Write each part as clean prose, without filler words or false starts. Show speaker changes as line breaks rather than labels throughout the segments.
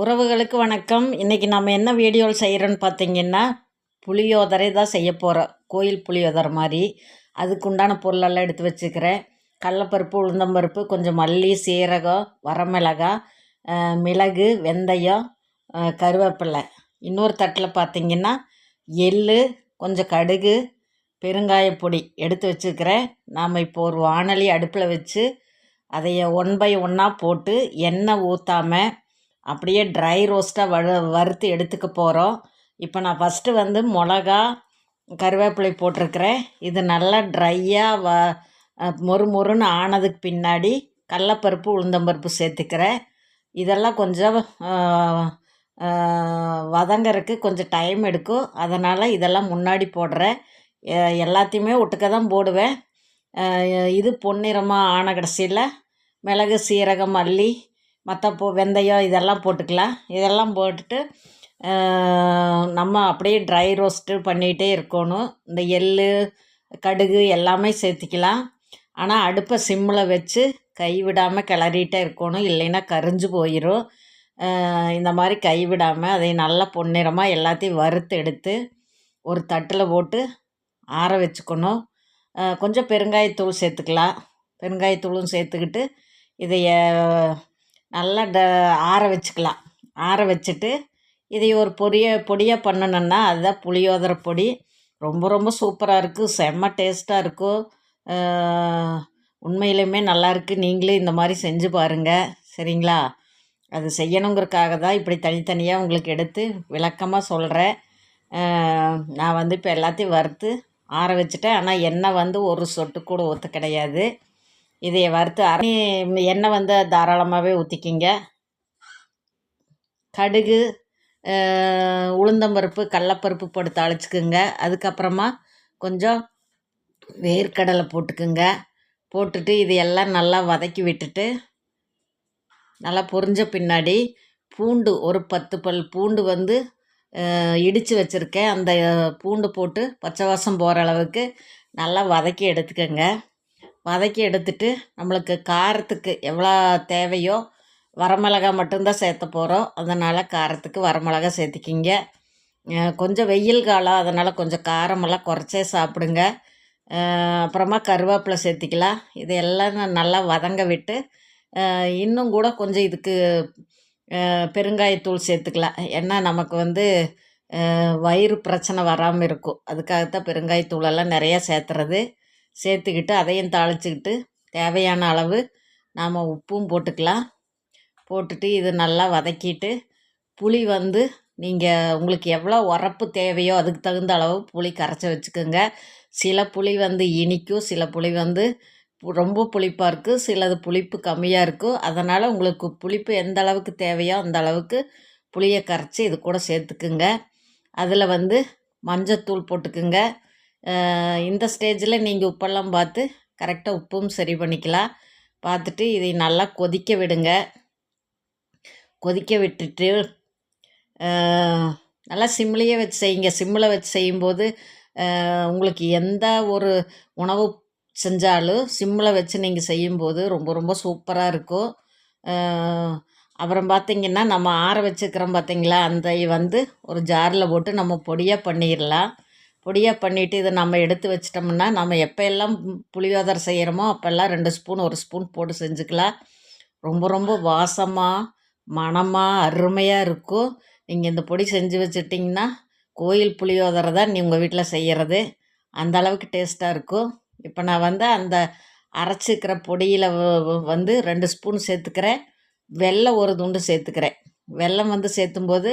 உறவுகளுக்கு வணக்கம். இன்றைக்கி நம்ம என்ன வீடியோவில் செய்கிறோன்னு பார்த்தீங்கன்னா, புளியோதரை தான் செய்ய போகிறோம். கோயில் புளியோதரை மாதிரி. அதுக்கு உண்டான பொருளெல்லாம் எடுத்து வச்சுக்கிறேன். கடலப்பருப்பு, உளுந்தம்பருப்பு, கொஞ்சம் மல்லி, சீரகம், வரமிளகாய், மிளகு, வெந்தயம், கருவேப்பிலை. இன்னொரு தட்டில் பார்த்திங்கன்னா எள், கொஞ்சம் கடுகு, பெருங்காயப்பொடி எடுத்து வச்சுக்கிறேன். நாம் இப்போ ஒரு வாணலி அடுப்பில் வச்சு அதைய 1 பை 1 போட்டு எண்ணெய் ஊற்றாமல் அப்படியே ட்ரை ரோஸ்ட்டாக வறுத்து எடுத்துக்க போகிறோம். இப்போ நான் ஃபஸ்ட்டு வந்து மிளகா, கருவேப்பிலை போட்டிருக்கிறேன். இது நல்லா ட்ரையாக மொறு மொறுன்னு ஆனதுக்கு பின்னாடி கடலப்பருப்பு, உளுந்தம்பருப்பு சேர்த்துக்கிறேன். இதெல்லாம் கொஞ்சம் வதங்கறதுக்கு கொஞ்சம் டைம் எடுக்கும். அதனால் இதெல்லாம் முன்னாடி போடுறேன். எல்லாத்தையுமே ஒட்டுக்க தான் போடுவேன். இது பொன்னிறமாக ஆன கடைசியில் மிளகு, சீரகம், மல்லி, மற்ற வெந்தயம் இதெல்லாம் போட்டுக்கலாம். இதெல்லாம் போட்டுட்டு நம்ம அப்படியே ட்ரை ரோஸ்ட்டு பண்ணிகிட்டே இருக்கணும். இந்த எள், கடுகு எல்லாமே சேர்த்திக்கலாம். ஆனால் அடுப்பை சிம்மில் வச்சு கைவிடாமல் கிளறிட்டே இருக்கணும், இல்லைன்னா கரிஞ்சு போயிடும். இந்த மாதிரி கைவிடாமல் அதை நல்லா பொன்னிறமாக எல்லாத்தையும் வறுத்து எடுத்து ஒரு தட்டில் போட்டு ஆற வச்சுக்கணும். கொஞ்சம் பெருங்காயத்தூள் சேர்த்துக்கலாம். பெருங்காயத்தூளும் சேர்த்துக்கிட்டு இதைய நல்லா ஆற வச்சுக்கலாம். ஆற வச்சுட்டு இதை ஒரு பொடியாக பண்ணணுன்னா அதுதான் புளியோதரை பொடி. ரொம்ப ரொம்ப சூப்பராக இருக்குது, செம்ம டேஸ்ட்டாக இருக்கும். உண்மையிலுமே நல்லாயிருக்கு. நீங்களே இந்த மாதிரி செஞ்சு பாருங்கள், சரிங்களா? அது செய்யணுங்கிறதுக்காக தான் இப்படி தனித்தனியாக உங்களுக்கு எடுத்து விளக்கமாக சொல்கிறேன். நான் வந்து இப்போ எல்லாத்தையும் வறுத்து ஆற வச்சுட்டேன். ஆனால் எண்ணெய் வந்து ஒரு சொட்டு கூட ஊற்ற கிடையாது. இதை வறுத்து எண்ணெய் வந்து தாராளமாகவே ஊற்றிக்கிங்க. கடுகு, உளுந்தம்பருப்பு, கடலப்பருப்பு போட்டு தாளிச்சுக்குங்க. அதுக்கப்புறமா கொஞ்சம் வேர்க்கடலை போட்டுக்குங்க. போட்டுட்டு இது எல்லாம் நல்லா வதக்கி விட்டுட்டு நல்லா பொரிஞ்ச பின்னாடி பூண்டு ஒரு 10 பல் பூண்டு வந்து இடித்து வச்சுருக்கேன். அந்த பூண்டு போட்டு பச்சை வாசம் போகிற அளவுக்கு நல்லா வதக்கி எடுத்துக்கோங்க. வதக்கி எடுத்துட்டு நம்மளுக்கு காரத்துக்கு எவ்வளோ தேவையோ, வரமிளகாய் மட்டும்தான் சேர்த்த போகிறோம். அதனால் காரத்துக்கு வரமிளகா சேர்த்திக்கிங்க. கொஞ்சம் வெயில் காலம், அதனால் கொஞ்சம் காரமெல்லாம் குறைச்சே சாப்பிடுங்க. அப்புறமா கருவேப்பிலை சேர்த்திக்கலாம். இதையெல்லாம் நல்லா வதங்க விட்டு இன்னும் கூட கொஞ்சம் இதுக்கு பெருங்காயத்தூள் சேர்த்துக்கலாம். ஏன்னா நமக்கு வந்து வயிறு பிரச்சனை வராமல் இருக்கும். அதுக்காகத்தான் பெருங்காயத்தூளெல்லாம் நிறையா சேர்த்துறது. சேர்த்துக்கிட்டு அதையும் தாளிச்சுக்கிட்டு தேவையான அளவு நாம் உப்பும் போட்டுக்கலாம். போட்டுட்டு இது நல்லா வதக்கிட்டு புளி வந்து நீங்கள் உங்களுக்கு எவ்வளோ உரப்பு தேவையோ அதுக்கு தகுந்த அளவு புளி கரைச்சி வச்சுக்கோங்க. சில புளி வந்து இனிக்கும், சில புளி வந்து ரொம்ப புளிப்பாக இருக்குது, சிலது புளிப்பு கம்மியாக இருக்கும். அதனால் உங்களுக்கு புளிப்பு எந்த அளவுக்கு தேவையோ அந்த அளவுக்கு புளியை கரைச்சி இது கூட சேர்த்துக்குங்க. அதில் வந்து மஞ்சத்தூள் போட்டுக்குங்க. இந்த ஸ்டேஜில் நீங்கள் உப்பெல்லாம் பார்த்து கரெக்டாக உப்பும் சரி பண்ணிக்கலாம். பார்த்துட்டு இதை நல்லா கொதிக்க விடுங்க. கொதிக்க விட்டுட்டு நல்லா சிம்லேயே வச்சு செய்யுங்க. சிம்மில் வச்சு செய்யும்போது உங்களுக்கு எந்த ஒரு உணவு செஞ்சாலும் சிம்மில் வச்சு நீங்கள் செய்யும்போது ரொம்ப ரொம்ப சூப்பராக இருக்கும். அப்புறம் பார்த்திங்கன்னா நம்ம ஆற வச்சுக்கிறோம் பார்த்திங்களா, அந்த வந்து ஒரு ஜாரில் போட்டு நம்ம பொடியாக பண்ணிடலாம். பொடியாக பண்ணிவிட்டு இதை நம்ம எடுத்து வச்சிட்டோம்னா நம்ம எப்போ எல்லாம் புளியோதரை செய்கிறோமோ அப்போல்லாம் 2 ஸ்பூன் 1 ஸ்பூன் போட்டு செஞ்சுக்கலாம். ரொம்ப ரொம்ப வாசமாக மணமாக அருமையாக இருக்கும். நீங்கள் இந்த பொடி செஞ்சு வச்சுட்டிங்கன்னா கோயில் புளியோதரை தான் உங்கள் வீட்டில் செய்கிறது. அந்த அளவுக்கு டேஸ்ட்டாக இருக்கும். இப்போ நான் வந்து அந்த அரைச்சிக்கிற பொடியில் வந்து 2 ஸ்பூன் சேர்த்துக்கிறேன். வெல்லம் ஒரு துண்டு சேர்த்துக்கிறேன். வெல்லம் வந்து சேர்த்தும்போது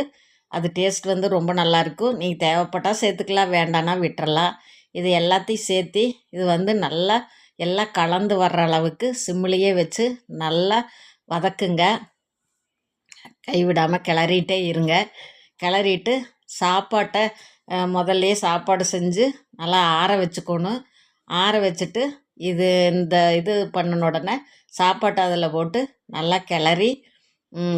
அது டேஸ்ட் வந்து ரொம்ப நல்லாயிருக்கும். நீங்கள் தேவைப்பட்டால் சேர்த்துக்கலாம், வேண்டான்னா விட்டுறலாம். இது எல்லாத்தையும் சேர்த்து இது வந்து நல்லா எல்லாம் கலந்து வர்ற அளவுக்கு சிம்மிலேயே வச்சு நல்லா வதக்குங்க. கைவிடாமல் கிளறிட்டே இருங்க. கிளறிட்டு சாப்பாட்டை முதல்லையே சாப்பாடு செஞ்சு நல்லா ஆற வச்சுக்கணும். ஆற வச்சுட்டு இந்த இது பண்ணின உடனே சாப்பாட்டை அதில் போட்டு நல்லா கிளறி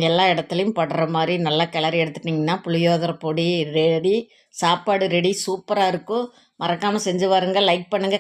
எல்லா இடத்துலையும் படுற மாதிரி நல்லா கிளறி எடுத்துட்டிங்கன்னா புளியோதரை பொடி ரெடி. சாப்பாடு ரெடி. சூப்பராக இருக்கும். மறக்காமல் செஞ்சு பாருங்கள். லைக் பண்ணுங்கள்.